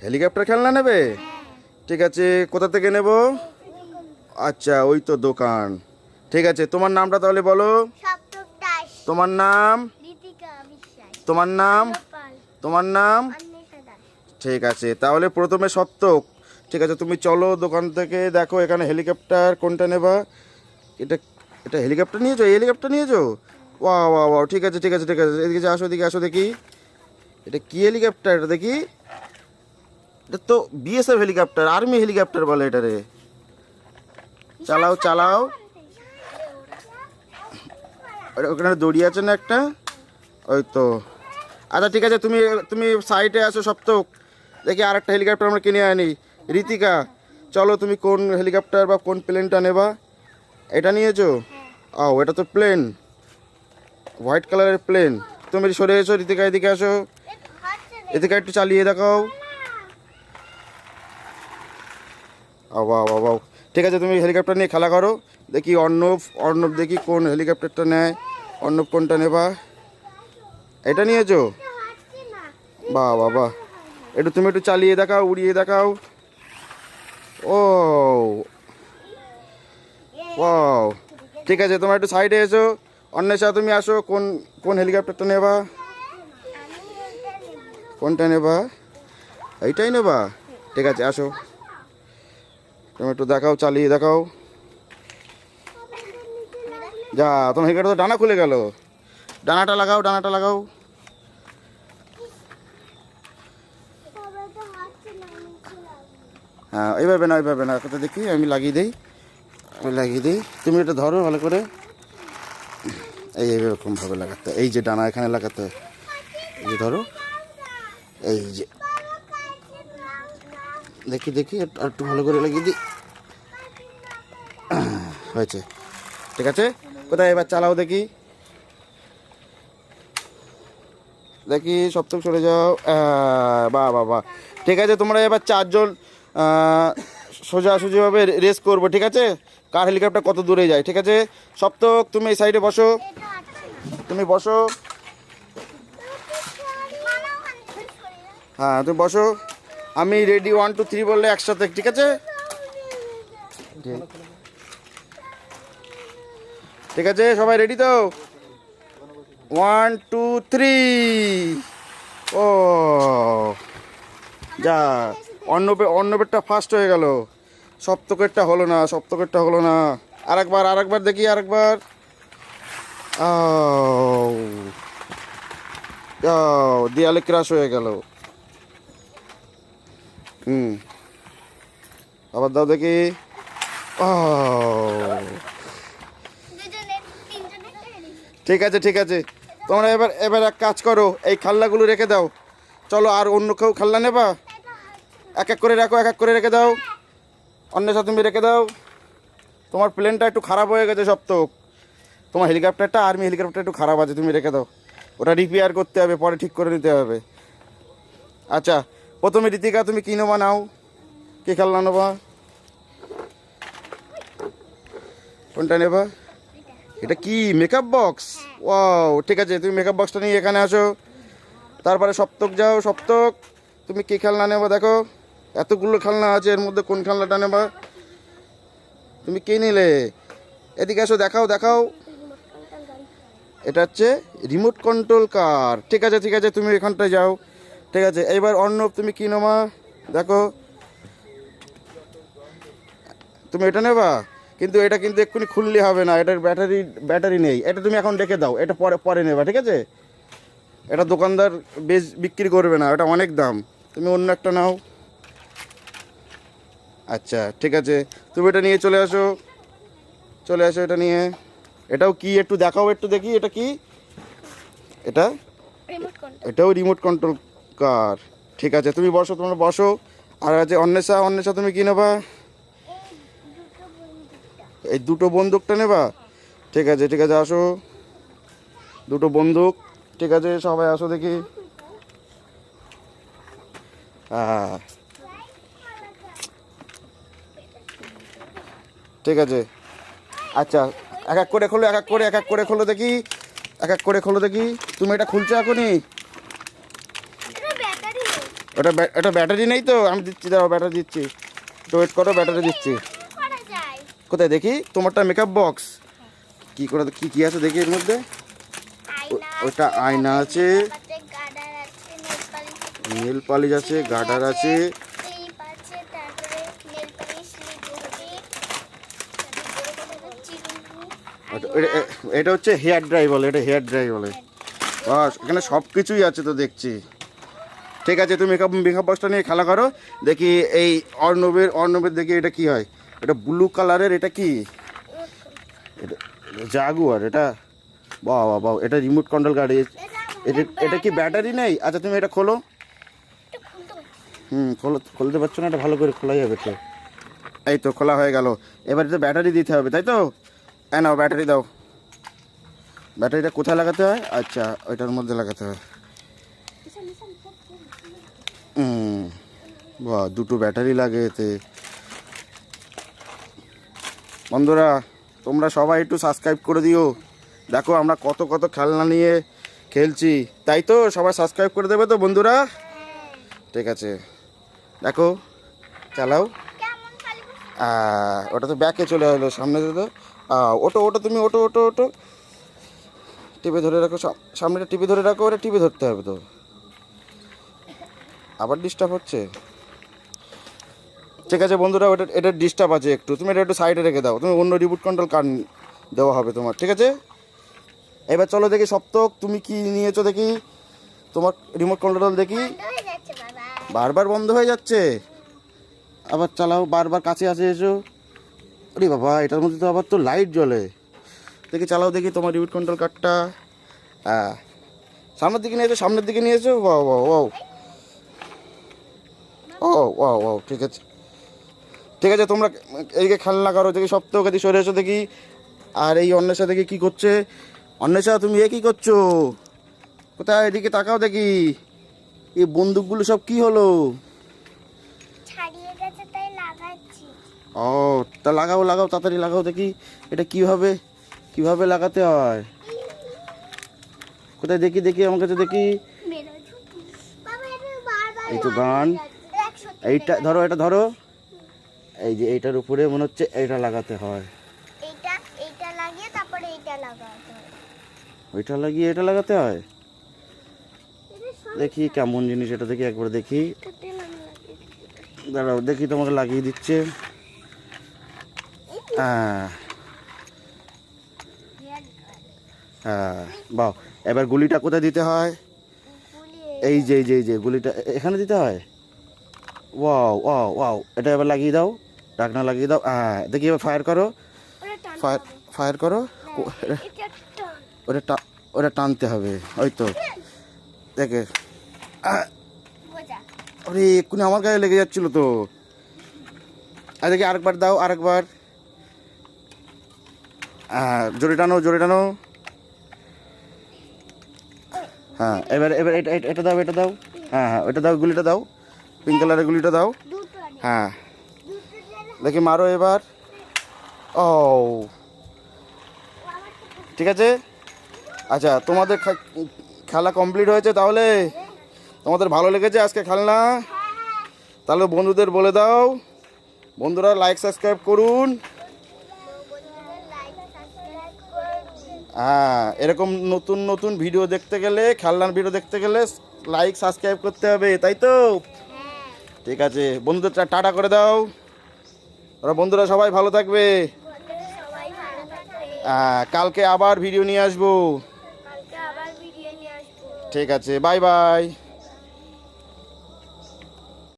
Helicopter খেলনা নেবে? ঠিক আছে, কোথা থেকে নেব? আচ্ছা, ওই তো দোকান। ঠিক আছে, তোমার নামটা তাহলে বলো। তোমার নাম? তোমার নাম? তোমার নাম? ঠিক আছে, তাহলে প্রথমে সত্যক। ঠিক আছে, তুমি চলো দোকান থেকে, দেখো এখানে হেলিকপ্টার কোনটা নেবা। এটা এটা হেলিকপ্টার নিয়েছো? এই হেলিকপ্টার নিয়েছো? ওয়া ওয়া ওয়া, ঠিক আছে ঠিক আছে ঠিক আছে, এদিকে আসো, এদিকে আসো দেখি। এটা কি হেলিকপ্টার? এটা দেখি। এটা তো বিএসএফ হেলিকপ্টার, আর্মি হেলিকপ্টার বলে এটারে। চালাও চালাও। ওখানে দড়ি আছে না একটা? ওই তো। আচ্ছা ঠিক আছে, তুমি তুমি সাইডে আসো সপ্তক, দেখি আর একটা হেলিকপ্টার আমরা কিনে আনি। ঋতিকা, চলো তুমি কোন হেলিকপ্টার বা কোন প্লেনটা নেবা? এটা নিয়েছো? ও, এটা তো প্লেন, হোয়াইট কালারের প্লেন। তুমি সরে এসো ঋতিকা, এদিকে আসো। এদিকে একটু চালিয়ে দেখাও। বাবা বাবা, ঠিক আছে, তুমি হেলিকপ্টার নিয়ে খেলা করো। দেখি অর্ণব, অর্ণব দেখি কোন হেলিকপ্টারটা নেয়। অর্ণব কোনটা নেবা? এটা নিয়েছো? বাহ বাবা, একটু তুমি একটু চালিয়ে দেখাও, উড়িয়ে দেখাও। ও ওয়াও, ঠিক আছে, তোমার একটু সাইডে এসো। অন্বেষা, তুমি আসো, কোন কোন হেলিকপ্টারটা নেবা? কোনটা নেবা? এইটাই নেবা? ঠিক আছে, আসো, তুমি একটু দেখাও, চালিয়ে দেখাও। যা, তোমার হেলিকপ্টার তো ডানা খুলে গেল। ডানাটা লাগাও, ডানাটা লাগাও। হ্যাঁ, এইভাবে না, এইভাবে না, কোথায় দেখি, আমি লাগিয়ে দিই, আমি লাগিয়ে দিই। তুমি এটা ধরো ভালো করে। এই এইরকমভাবে লাগাতে, এই যে ডানা এখানে লাগাতে, এই যে ধরো, এই যে, দেখি দেখি আর একটু ভালো করে লাগিয়ে দিই। হয়েছে, ঠিক আছে। কোথায় এবার চালাও দেখি, দেখি সপ্তক সরে যাও। বাহ বাহ বাহ, ঠিক আছে, তোমরা এবার চারজন সোজাসুজিভাবে রেস করবো, ঠিক আছে, কার হেলিকপ্টার কত দূরে যায়। ঠিক আছে, সপ্তক তুমি এই সাইডে বসো, তুমি বসো। হ্যাঁ, তুমি বসো, আমি রেডি 1 2 3 বললে একসাথে, ঠিক আছে? ঠিক আছে, সবাই রেডি তো? 1 2 3। ও যা, অর্ণবেরটা ফার্স্ট হয়ে গেল, সপ্তকেরটা হলো না, সপ্তকেরটা হলো না। আরেকবার, আরেকবার দেখি, আরেকবার। আও আও, দেয়ালে ক্রাশ হয়ে গেল। আবার দাও দেখি। ও, ঠিক আছে ঠিক আছে, তোমরা এবার এবার এক কাজ করো, এই খাল্লাগুলো রেখে দাও। চলো, আর অন্য কেউ খাল্লা নেবা? এক এক করে রাখো, এক এক করে রেখে দাও। অন্যের সাথে তুমি রেখে দাও। তোমার প্লেনটা একটু খারাপ হয়ে গেছে সপ্তক, তোমার হেলিকপ্টারটা, আর্মি হেলিকপ্টারটা একটু খারাপ আছে, তুমি রেখে দাও। ওটা রিপেয়ার করতে হবে, পরে ঠিক করে নিতে হবে। আচ্ছা, প্রথমে ঋতিকা, তুমি কী নেবা? নাও, কী খেলনা নেবা? কোনটা নেবা? এটা কি মেকআপ বক্স? ওয়াও, ঠিক আছে, তুমি মেকআপ বক্সটা নিয়ে এখানে আসো। তারপরে সপ্তক যাও, সপ্তক তুমি কী খেলনা নেবা? দেখো এতগুলো খেলনা আছে, এর মধ্যে কোন খেলনাটা নেবা? তুমি কে নিলে? এদিকে আসো, দেখাও দেখাও। এটা হচ্ছে রিমোট কন্ট্রোল কার। ঠিক আছে ঠিক আছে, তুমি এখানটায় যাও। ঠিক আছে, এইবার অর্ণব, তুমি কী নেবা? দেখো, তুমি এটা নেবা? কিন্তু এটা কিন্তু এক্ষুনি খুললে হবে না, এটার ব্যাটারি নেই। এটা তুমি এখন রেখে দাও, এটা পরে পরে নেবা, ঠিক আছে? এটা দোকানদার বেশ বিক্রি করবে না, এটা অনেক দাম, তুমি অন্য একটা নাও। আচ্ছা ঠিক আছে, তুমি এটা নিয়ে চলে আসো, চলে আসো এটা নিয়ে। এটাও কি একটু দেখাও, একটু দেখি এটা কি। এটা এটাও রিমোট কন্ট্রোল কার। ঠিক আছে, তুমি বসো, তোমরা বসো। আর আছে অন্বেষা, অন্বেষা তুমি কী নেবা? এই দুটো বন্দুকটা নেবা? ঠিক আছে ঠিক আছে, আসো, দুটো বন্দুক। ঠিক আছে, সবাই আসো দেখি। হ্যাঁ, ঠিক আছে। আচ্ছা, এক এক করে খোলো, এক এক করে, এক এক করে খোলো দেখি, এক এক করে খোলো দেখি। তুমি এটা খুলছো এখনই? এটা ব্যাটারি নেই তো, আমি দিচ্ছি, দাও ব্যাটারি দিচ্ছি, একটু ওয়েট করো, ব্যাটারি দিচ্ছি। কোথায় দেখি তোমারটা মেকআপ বক্স, কি করে কি কি আছে দেখি এর মধ্যে। ওটা আয়না আছে, নেল পালিশ আছে, গার্ডার আছে, এটা হচ্ছে হেয়ার ড্রাই বলে, এটা হেয়ার ড্রাই বলে। বাস এখানে সব কিছুই আছে তো দেখছি। ঠিক আছে, তুমি মেকআপ বক্সটা নিয়ে খেলা করো। দেখি এই অর্ণবের দেখি এটা কি হয়, এটা ব্লু কালারের, এটা কি, এটা জাগুয়ার, এটা বাহ বাহ বাহ, এটা রিমোট কন্ট্রোল গাড়ি। এটা কি ব্যাটারি নেই? আচ্ছা তুমি এটা খোলো। খুলতে পারছো না, এটা ভালো করে খোলা যাবে তো। এই তো খোলা হয়ে গেল। এবার তো ব্যাটারি দিতে হবে, তাই তো? হ্যাঁ নাও ব্যাটারি দাও। ব্যাটারিটা কোথায় লাগাতে হয়? আচ্ছা ওইটার মধ্যে লাগাতে হয়। বাহ, দুটো ব্যাটারি লাগে এতে। বন্ধুরা তোমরা সবাই একটু সাবস্ক্রাইব করে দিও। দেখো আমরা কত কত খেলনা নিয়ে খেলছি, তাই তো? সবাই সাবস্ক্রাইব করে দেবে তো বন্ধুরা? ঠিক আছে, দেখো চালাও। ওটা তো ব্যাকে চলে এলো, সামনে তো ওটো ওটো, তুমি ওটো ওটো ওটো, টিপে ধরে রাখো, সামনেটা টিপে ধরে রাখো, ওটা টিপে ধরতে হবে তো। আবার ডিস্টার্ব হচ্ছে। ঠিক আছে বন্ধুরা, ওটা এটা ডিস্টার্ব আছে একটু, তুমি এটা একটু সাইডে রেখে দাও, তুমি অন্য রিমোট কন্ট্রোল কার দেওয়া হবে তোমার। ঠিক আছে, এবার চলো দেখি সপ্তক তুমি কি নিয়েছো দেখি, তোমার রিমোট কন্ট্রোল দেখি। বারবার বন্ধ হয়ে যাচ্ছে, আবার চালাও, বারবার কাছে আসে এসো। আরে বাবা, এটার মধ্যে তো আবার তো লাইট জ্বলে। দেখি চালাও দেখি তোমার রিমোট কন্ট্রোল কারটা। সামনের দিকে নিয়েছো, সামনের দিকে নিয়েছো, ওয়াও ওয়াও ওয়াও, ও ওয়াও ওয়াও, ঠিক আছে ঠিক আছে। তোমরা এইদিকে খেলনা করো দেখি, সপ্তক এদিকে সরে এসো দেখি। আর এই অন্বেষা দেখি কী করছে। অন্বেষা তুমি এ কী করছো? কোথায়, এদিকে তাকাও দেখি। এই বন্দুকগুলো সব কি হলো? ও তা লাগাও লাগাও, তাড়াতাড়ি লাগাও দেখি এটা কিভাবে কিভাবে লাগাতে হয়। কোথায় দেখি দেখি, আমার কাছে দেখি। এই তো গান, এইটা ধরো, এটা ধরো, এই যে এইটার উপরে মনে হচ্ছে এইটা লাগাতে হয়। ওইটা লাগিয়ে এটা লাগাতে হয়। দেখি কেমন জিনিস এটা, দেখি একবার দেখি, দাঁড়াও দেখি তোমাকে লাগিয়ে দিচ্ছে। হ্যাঁ হ্যাঁ, বাহ। এবার গুলিটা কোথায় দিতে হয়? এই যে এই যে এই যে গুলিটা এখানে দিতে হয়। ওয়াও ওয়াও ওয়াও, এটা এবার লাগিয়ে দাও, ঢাকনা লাগিয়ে দাও। হ্যাঁ দেখি এবার ফায়ার করো, ফায়ার করো। ওটা টানতে হবে, ওই তো দেখে। আরে এক্ষুনি আমার গায়ে লেগে যাচ্ছিল তো। আর দেখি আরেকবার দাও, আরেকবার। জোরে টানো, জোরে টানো। হ্যাঁ এবার এবার এটা এটা দাও, এটা দাও। হ্যাঁ হ্যাঁ ওটা দাও, গুলিটা দাও, পিঙ্ক কালারের গুলিটা দাও। হ্যাঁ দেখি মারো এবার। ও ঠিক আছে। আচ্ছা তোমাদের খেলা কমপ্লিট হয়েছে তাহলে? তোমাদের ভালো লেগেছে আজকে খেলনা? তাহলে বন্ধুদের বলে দাও, বন্ধুরা লাইক সাবস্ক্রাইব করুন। হ্যাঁ এরকম নতুন নতুন ভিডিও দেখতে গেলে, খেলনার ভিডিও দেখতে গেলে লাইক সাবস্ক্রাইব করতে হবে, তাই তো? ঠিক আছে বন্ধুদের টাটা করে দাও। ওরা বন্ধুরা সবাই ভালো থাকবে। কালকে আবার ভিডিও নিয়ে আসবো। ঠিক আছে, বাই বাই।